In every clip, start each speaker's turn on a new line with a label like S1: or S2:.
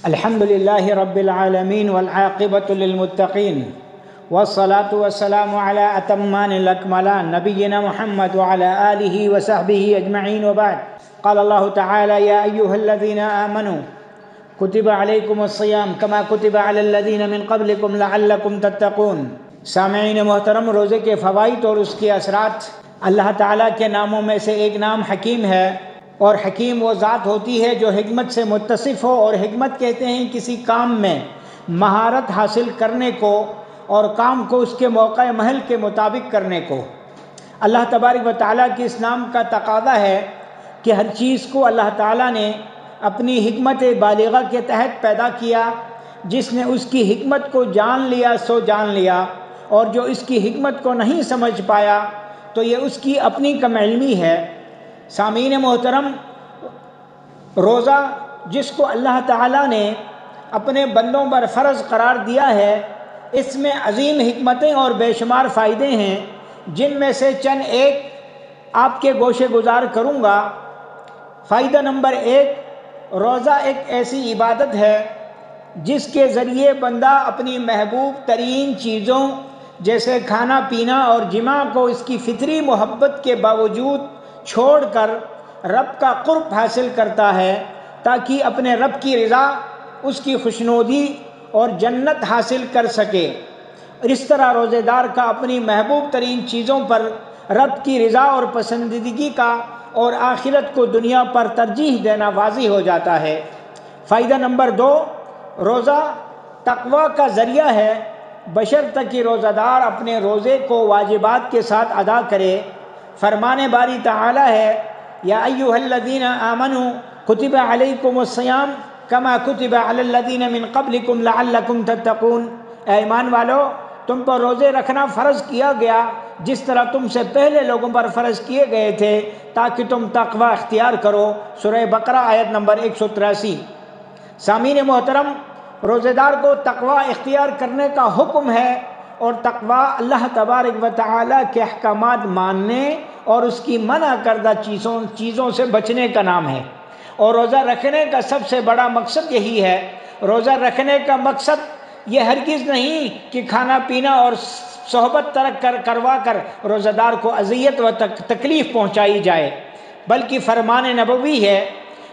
S1: الحمد لله رب العالمين والعاقبة للمتقين والصلاة والسلام على أتمان الأكملان نبينا محمد وعلى آله وصحبه أجمعين وبعد. قال الله تعالى: يا أيها الذين آمنوا كتب عليكم الصيام كما كتب على الذين من قبلكم لعلكم تتقون. سامعین محترم، روزے کے فوائد اور اس کے اثرات. اللہ تعالیٰ کے ناموں میں سے ایک نام حکیم ہے، اور حکیم وہ ذات ہوتی ہے جو حکمت سے متصف ہو، اور حکمت کہتے ہیں کسی کام میں مہارت حاصل کرنے کو اور کام کو اس کے موقع محل کے مطابق کرنے کو. اللہ تبارک و تعالیٰ کے اس نام کا تقاضا ہے کہ ہر چیز کو اللہ تعالیٰ نے اپنی حکمت بالغہ کے تحت پیدا کیا. جس نے اس کی حکمت کو جان لیا سو جان لیا، اور جو اس کی حکمت کو نہیں سمجھ پایا تو یہ اس کی اپنی کم علمی ہے. سامعین محترم، روزہ جس کو اللہ تعالیٰ نے اپنے بندوں پر فرض قرار دیا ہے، اس میں عظیم حکمتیں اور بے شمار فائدے ہیں، جن میں سے چند ایک آپ کے گوشے گزار کروں گا. فائدہ نمبر 1، روزہ ایک ایسی عبادت ہے جس کے ذریعے بندہ اپنی محبوب ترین چیزوں جیسے کھانا پینا اور جماع کو اس کی فطری محبت کے باوجود چھوڑ کر رب کا قرب حاصل کرتا ہے، تاکہ اپنے رب کی رضا، اس کی خوشنودی اور جنت حاصل کر سکے. اور اس طرح روزے دار کا اپنی محبوب ترین چیزوں پر رب کی رضا اور پسندیدگی کا اور آخرت کو دنیا پر ترجیح دینا واضح ہو جاتا ہے. فائدہ نمبر 2، روزہ تقوی کا ذریعہ ہے، بشرطیکہ کہ روزہ دار اپنے روزے کو واجبات کے ساتھ ادا کرے. فرمان باری تعالی ہے: یا ایھا الذین آمنوا کتب علیکم الصیام کما کتب علی الذین من قبلکم لعلکم تتقون. اے ایمان والو، تم پر روزے رکھنا فرض کیا گیا جس طرح تم سے پہلے لوگوں پر فرض کیے گئے تھے، تاکہ تم تقوی اختیار کرو. سورہ بقرہ آیت نمبر 183. سامعین محترم، روزے دار کو تقوی اختیار کرنے کا حکم ہے، اور تقوی اللہ تبارک و تعالیٰ کے احکامات ماننے اور اس کی منع کردہ چیزوں سے بچنے کا نام ہے. اور روزہ رکھنے کا سب سے بڑا مقصد یہی ہے. روزہ رکھنے کا مقصد یہ ہرگز نہیں کہ کھانا پینا اور صحبت ترک کروا کر روزہ دار کو اذیت و تکلیف پہنچائی جائے، بلکہ فرمان نبوی ہے: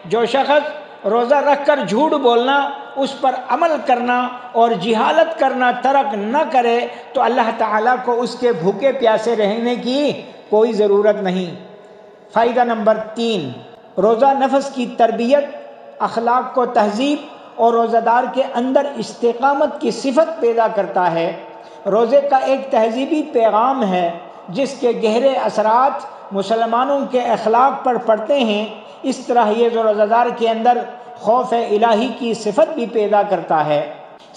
S1: جو شخص روزہ رکھ کر جھوٹ بولنا، اس پر عمل کرنا اور جہالت کرنا ترک نہ کرے تو اللہ تعالیٰ کو اس کے بھوکے پیاسے رہنے کی کوئی ضرورت نہیں. فائدہ نمبر 3، روزہ نفس کی تربیت، اخلاق کو تہذیب اور روزہ دار کے اندر استقامت کی صفت پیدا کرتا ہے. روزے کا ایک تہذیبی پیغام ہے جس کے گہرے اثرات مسلمانوں کے اخلاق پر پڑتے ہیں. اس طرح یہ روزہ دار کے اندر خوف الہی کی صفت بھی پیدا کرتا ہے.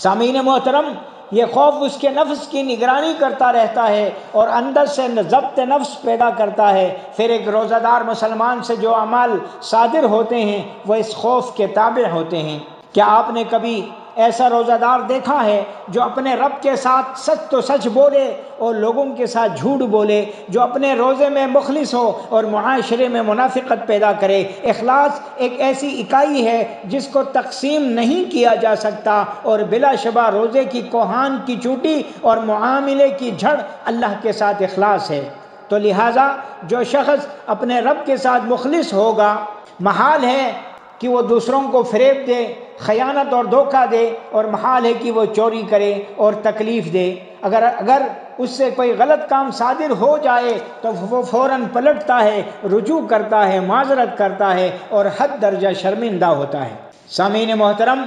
S1: سامعین محترم، یہ خوف اس کے نفس کی نگرانی کرتا رہتا ہے اور اندر سے ضبط نفس پیدا کرتا ہے. پھر ایک روزہ دار مسلمان سے جو اعمال صادر ہوتے ہیں وہ اس خوف کے تابع ہوتے ہیں. کیا آپ نے کبھی ایسا روزہ دار دیکھا ہے جو اپنے رب کے ساتھ سچ تو سچ بولے اور لوگوں کے ساتھ جھوٹ بولے، جو اپنے روزے میں مخلص ہو اور معاشرے میں منافقت پیدا کرے؟ اخلاص ایک ایسی اکائی ہے جس کو تقسیم نہیں کیا جا سکتا، اور بلا شبہ روزے کی کوہان کی چوٹی اور معاملے کی جھڑ اللہ کے ساتھ اخلاص ہے. تو لہٰذا جو شخص اپنے رب کے ساتھ مخلص ہوگا، محال ہے کہ وہ دوسروں کو فریب دے، خیانت اور دھوکہ دے، اور محال ہے کہ وہ چوری کرے اور تکلیف دے. اگر اس سے کوئی غلط کام صادر ہو جائے تو وہ فوراً پلٹتا ہے، رجوع کرتا ہے، معذرت کرتا ہے اور حد درجہ شرمندہ ہوتا ہے. سامعین محترم،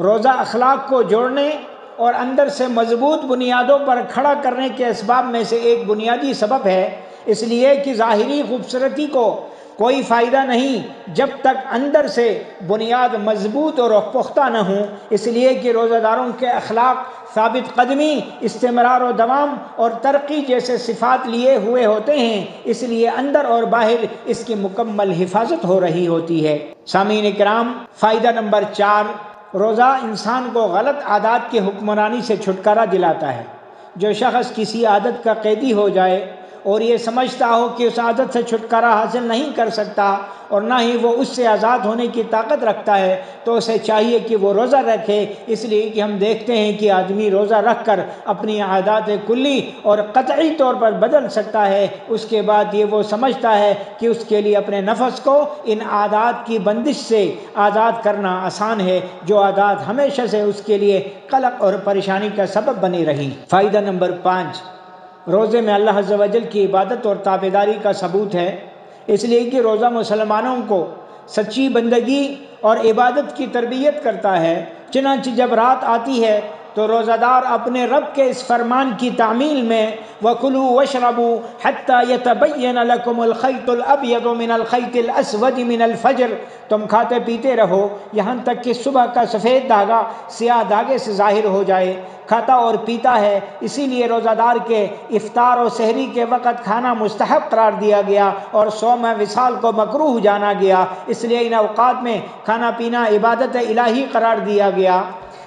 S1: روزہ اخلاق کو جوڑنے اور اندر سے مضبوط بنیادوں پر کھڑا کرنے کے اسباب میں سے ایک بنیادی سبب ہے، اس لیے کہ ظاہری خوبصورتی کو کوئی فائدہ نہیں جب تک اندر سے بنیاد مضبوط اور پختہ نہ ہوں. اس لیے کہ روزہ داروں کے اخلاق ثابت قدمی، استمرار و دوام اور ترقی جیسے صفات لیے ہوئے ہوتے ہیں، اس لیے اندر اور باہر اس کی مکمل حفاظت ہو رہی ہوتی ہے. سامعین کرام، فائدہ نمبر 4، روزہ انسان کو غلط عادات کی حکمرانی سے چھٹکارا دلاتا ہے. جو شخص کسی عادت کا قیدی ہو جائے اور یہ سمجھتا ہو کہ اس عادت سے چھٹکارا حاصل نہیں کر سکتا اور نہ ہی وہ اس سے آزاد ہونے کی طاقت رکھتا ہے تو اسے چاہیے کہ وہ روزہ رکھے، اس لیے کہ ہم دیکھتے ہیں کہ آدمی روزہ رکھ کر اپنی عادات کلی اور قطعی طور پر بدل سکتا ہے۔ اس کے بعد یہ وہ سمجھتا ہے کہ اس کے لیے اپنے نفس کو ان عادات کی بندش سے آزاد کرنا آسان ہے، جو عادات ہمیشہ سے اس کے لیے قلق اور پریشانی کا سبب بنی رہی۔ فائدہ نمبر 5، روزے میں اللہ عز و جل کی عبادت اور تابعداری کا ثبوت ہے، اس لیے کہ روزہ مسلمانوں کو سچی بندگی اور عبادت کی تربیت کرتا ہے۔ چنانچہ جب رات آتی ہے تو روزہ دار اپنے رب کے اس فرمان کی تعمیل میں وَكُلُوا وَاشْرَبُوا حَتَّى يَتَبَيَّنَ لَكُمُ الْخَيْطُ الْأَبْيَضُ مِنَ الْخَيْطِ الْأَسْوَدِ مِنَ الْفَجْرِ، تم کھاتے پیتے رہو یہاں تک کہ صبح کا سفید دھاگا سیاہ دھاگے سے ظاہر ہو جائے۔ کھاتا اور پیتا ہے، اسی لیے روزہ دار کے افطار و سحری کے وقت کھانا مستحب قرار دیا گیا اور صوم وصال کو مکروہ جانا گیا، اس لیے ان اوقات میں کھانا پینا عبادت الہی قرار دیا گیا۔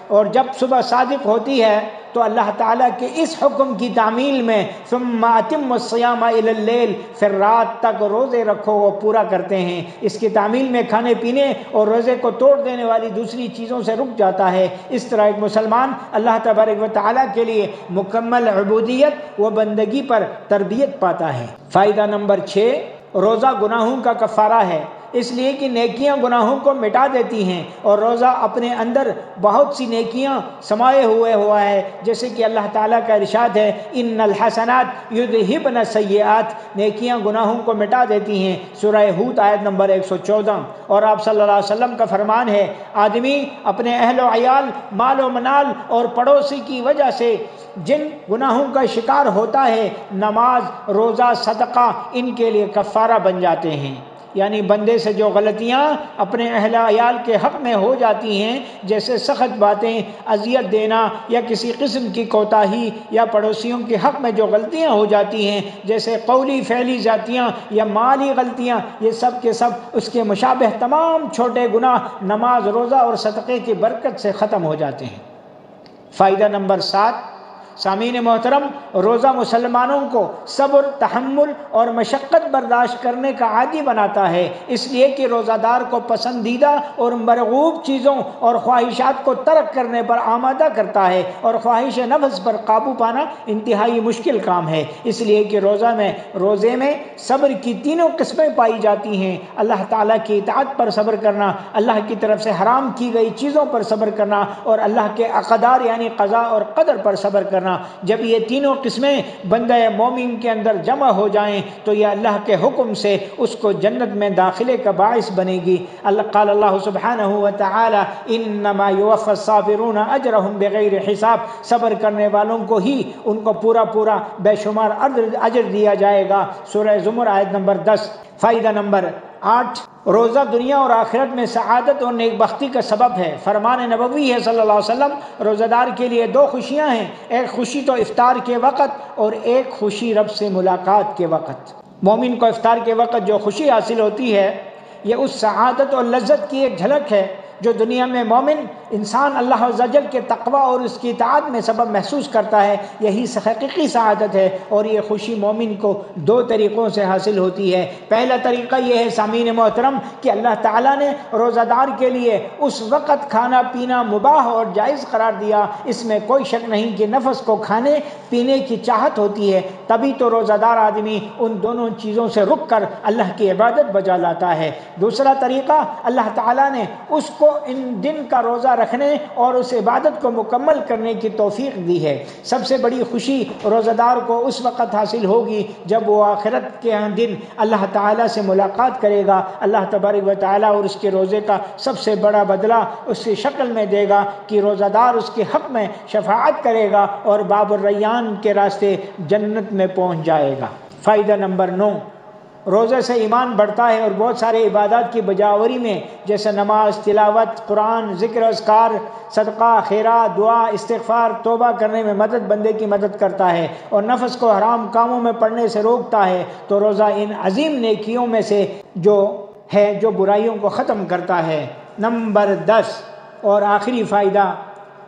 S1: اور جب صبح صادق ہوتی ہے تو اللہ تعالیٰ کے اس حکم کی تعمیل میں ثم اتم الصیام الی اللیل، پھر رات تک روزے رکھو، وہ پورا کرتے ہیں۔ اس کی تعمیل میں کھانے پینے اور روزے کو توڑ دینے والی دوسری چیزوں سے رک جاتا ہے۔ اس طرح ایک مسلمان اللہ تبارک و تعالیٰ کے لیے مکمل عبودیت و بندگی پر تربیت پاتا ہے۔ فائدہ نمبر 6، روزہ گناہوں کا کفارہ ہے، اس لیے کہ نیکیاں گناہوں کو مٹا دیتی ہیں اور روزہ اپنے اندر بہت سی نیکیاں سمائے ہوا ہے، جیسے کہ اللہ تعالیٰ کا ارشاد ہے ان الحسنات یذہبن السیئات، نیکیاں گناہوں کو مٹا دیتی ہیں، سورہ ہود آیت نمبر 114۔ اور آپ صلی اللہ علیہ وسلم کا فرمان ہے آدمی اپنے اہل و عیال، مال و منال اور پڑوسی کی وجہ سے جن گناہوں کا شکار ہوتا ہے، نماز، روزہ، صدقہ ان کے لیے کفارہ بن جاتے ہیں۔ یعنی بندے سے جو غلطیاں اپنے اہل عیال کے حق میں ہو جاتی ہیں، جیسے سخت باتیں، اذیت دینا یا کسی قسم کی کوتاہی، یا پڑوسیوں کے حق میں جو غلطیاں ہو جاتی ہیں جیسے قولی فعلی ذاتیاں یا مالی غلطیاں، یہ سب کے سب اس کے مشابہ تمام چھوٹے گناہ نماز، روزہ اور صدقے کی برکت سے ختم ہو جاتے ہیں۔ فائدہ نمبر 7، سامعین محترم، روزہ مسلمانوں کو صبر، تحمل اور مشقت برداشت کرنے کا عادی بناتا ہے، اس لیے کہ روزہ دار کو پسندیدہ اور مرغوب چیزوں اور خواہشات کو ترک کرنے پر آمادہ کرتا ہے، اور خواہش نفس پر قابو پانا انتہائی مشکل کام ہے، اس لیے کہ روزے میں صبر کی تینوں قسمیں پائی جاتی ہیں۔ اللہ تعالیٰ کی اطاعت پر صبر کرنا، اللہ کی طرف سے حرام کی گئی چیزوں پر صبر کرنا، اور اللہ کے اقدار یعنی قضاء اور قدر پر صبر کرنا۔ جب یہ تینوں قسمیں بندہ مومن کے اندر جمع ہو جائیں تو یہ اللہ کے حکم سے اس کو جنت میں داخلے کا باعث بنے گی۔ قال اللہ سبحانہ وتعالی انما یوفی الصابرون اجرهم بغیر حساب، صبر کرنے والوں کو ہی ان کو پورا بے شمار اجر دیا جائے گا، سورہ زمر آیت نمبر 10۔ فائدہ نمبر 8، روزہ دنیا اور آخرت میں سعادت اور نیک بختی کا سبب ہے۔ فرمان نبوی ہے صلی اللہ علیہ وسلم، روزہ دار کے لیے 2 خوشیاں ہیں، ایک خوشی تو افطار کے وقت اور ایک خوشی رب سے ملاقات کے وقت۔ مومن کو افطار کے وقت جو خوشی حاصل ہوتی ہے یہ اس سعادت اور لذت کی ایک جھلک ہے جو دنیا میں مومن انسان اللہ عز و جل کے تقوی اور اس کی اطاعت میں سبب محسوس کرتا ہے، یہی حقیقی سعادت ہے۔ اور یہ خوشی مومن کو 2 طریقوں سے حاصل ہوتی ہے۔ پہلا طریقہ یہ ہے سامعین محترم کہ اللہ تعالیٰ نے روزہ دار کے لیے اس وقت کھانا پینا مباح اور جائز قرار دیا، اس میں کوئی شک نہیں کہ نفس کو کھانے پینے کی چاہت ہوتی ہے، تبھی تو روزہ دار آدمی ان دونوں چیزوں سے رک کر اللہ کی عبادت بجا لاتا ہے۔ دوسرا طریقہ، اللہ تعالیٰ نے اس کو ان دن کا روزہ رکھنے اور اس عبادت کو مکمل کرنے کی توفیق دی ہے۔ سب سے بڑی خوشی روزہ دار کو اس وقت حاصل ہوگی جب وہ آخرت کے دن اللہ تعالیٰ سے ملاقات کرے گا۔ اللہ تبارک و تعالیٰ اور اس کے روزے کا سب سے بڑا بدلہ اس کی شکل میں دے گا کہ روزہ دار اس کے حق میں شفاعت کرے گا اور باب الریان کے راستے جنت میں پہنچ جائے گا۔ فائدہ نمبر 9، روزے سے ایمان بڑھتا ہے اور بہت سارے عبادات کی بجاوری میں جیسے نماز، تلاوت قرآن، ذکر اذکار، صدقہ، خیرات، دعا، استغفار، توبہ کرنے میں بندے کی مدد کرتا ہے اور نفس کو حرام کاموں میں پڑنے سے روکتا ہے۔ تو روزہ ان عظیم نیکیوں میں سے جو برائیوں کو ختم کرتا ہے۔ نمبر 10 اور آخری فائدہ،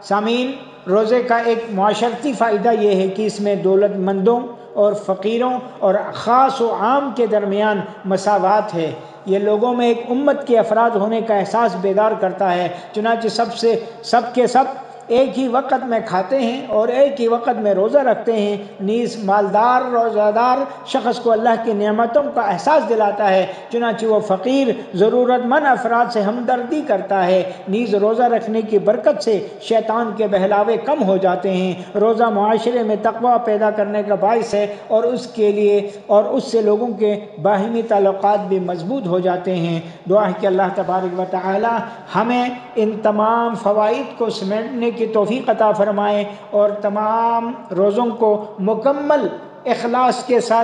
S1: سامعین، روزے کا ایک معاشرتی فائدہ یہ ہے کہ اس میں دولت مندوں اور فقیروں اور خاص و عام کے درمیان مساوات ہے۔ یہ لوگوں میں ایک امت کے افراد ہونے کا احساس بیدار کرتا ہے، چنانچہ سب کے سب ایک ہی وقت میں کھاتے ہیں اور ایک ہی وقت میں روزہ رکھتے ہیں۔ نیز مالدار روزہ دار شخص کو اللہ کی نعمتوں کا احساس دلاتا ہے، چنانچہ وہ فقیر ضرورت مند افراد سے ہمدردی کرتا ہے۔ نیز روزہ رکھنے کی برکت سے شیطان کے بہلاوے کم ہو جاتے ہیں۔ روزہ معاشرے میں تقویٰ پیدا کرنے کا باعث ہے اور اس سے لوگوں کے باہمی تعلقات بھی مضبوط ہو جاتے ہیں۔ دعا ہے کہ اللہ تبارک و تعالی ہمیں ان تمام فوائد کو سمیٹنے کی توفیق عطا فرمائے اور تمام روزوں کو مکمل اخلاص کے ساتھ